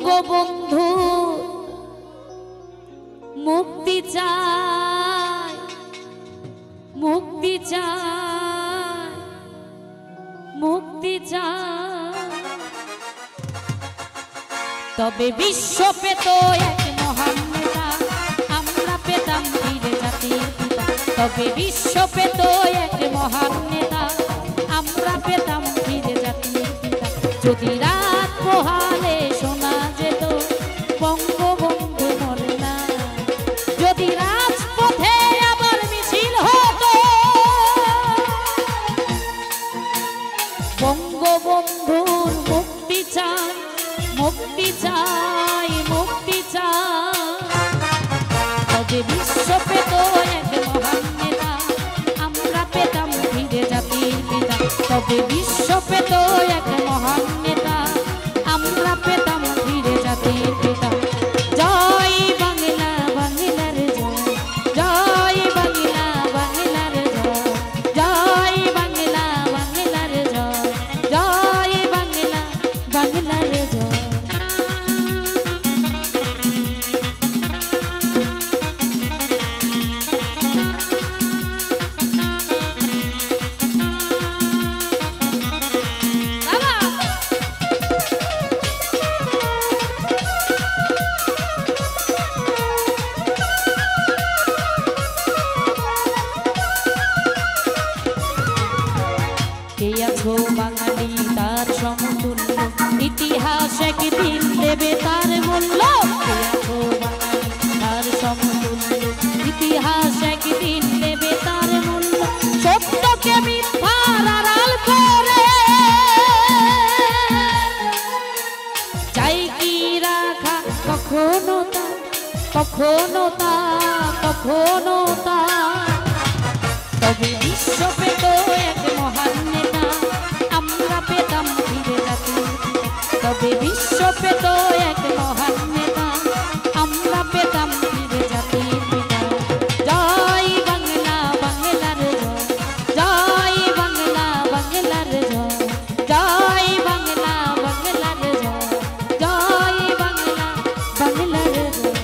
বঙ্গবন্ধু মুক্তি চাই, মুক্তি চাই, মুক্তি চাই। তবে বিশ্ব পেত এক মহান নেতা, আমরা পেতাম বীর জাতির পিতা। তবে বিশ্ব পেত এক মহান নেতা, আমরা পেতাম বীর জাতির পিতা। যদি রাত পোহালে শোনা যেত বঙ্গবন্ধু মরে না, যদি রাজপথে আবার মিছিল হতো বঙ্গবন্ধুর মুক্তি চাই, মুক্তি চাই, মুক্তি চাই। তবে বিশ্ব পেত এক মহান নেতা, আমরা পেতাম বীর জাতির পিতা। তবে বিশ্ব পেত এক মহান নেতা, আমরা পেতাম বীর জাতির পিতা। জয় বাংলা, বাংলার জয়, জয় বাংলা, বাংলার জয়, জয় বাংলা, বাংলার জয়, জয় বাংলা, বাংলার জয়। বাঙালি তার সমতুল্য, ইতিহাস একদিন দেবে তার মূল্য। বাঙালি তার সমতুল্য, ইতিহাস একদিন দেবে তার মূল্য। সত্যকে মিথ্যার আড়াল করে চাই কি রাখা কখনো তা, কখনো তা, কখনো তা। তবে বিশ্ব পেত এক মহান নেতা, আমরা পেতাম বীর জাতির পিতা। তবে বিশ্ব পেত এক মহান নেতা, আমরা পেতাম বীর জাতির পিতা। জয় বাংলা, বাংলার জয়, জয় বাংলা, বাংলার জয়, জয় বাংলা, বাংলার জয়, জয় বাংলা, বাংলার জয়।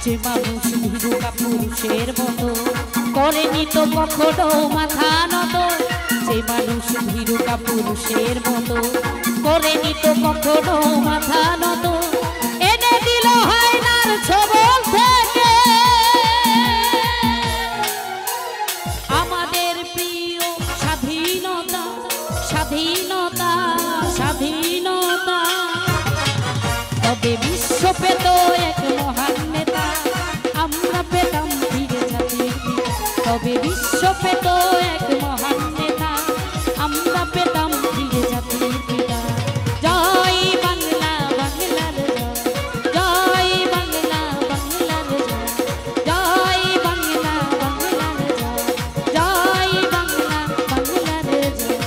যে মানুষ ভীরু কাপুরুষের মতো করেনি তো কখনো মাথা নত, যে মানুষ ভীরু কাপুরুষের মতো করেনি তো কখনো মাথা নত। এনে দিল হায়নার ছবল থেকে আমাদের প্রিয় স্বাধীনতা, স্বাধীনতা, স্বাধীনতা। তবে বিশ্ব পেত এক মহান নেতা, আমরা পেতাম বীর জাতির পিতা। তবে বিশ্ব পেত এক মহান নেতা, আমরা পেতাম বীর জাতির পিতা। জয় বাংলা, বাংলার জয়, জয় বাংলা, বাংলার জয়, জয় বাংলা, বাংলার জয়, জয় বাংলা, বাংলার জয়।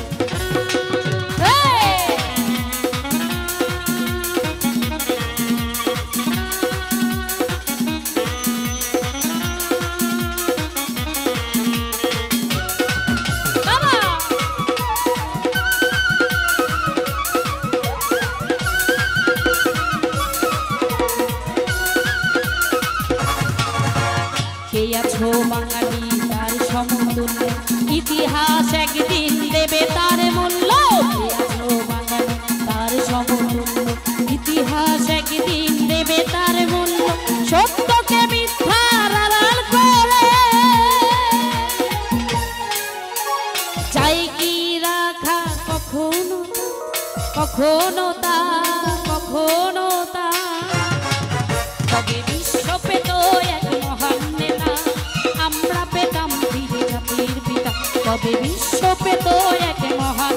কে আছো বাঙালি তার সমতুল্য, ইতিহাস একদিন দেবে তার মূল্য। কে আছো বাঙালি তার সমতুল্য, ইতিহাস একদিন দেবে তার মূল্য। সত্যকে মিথ্যার আড়াল করে চাই কি রাখা কখনো, কখনো তা, কখনো তা। তবে বিশ্ব পেত এক মহান নেতা, আমরা পেতাম বীর জাতির পিতা। তবে বিশ্ব পেত এক মহান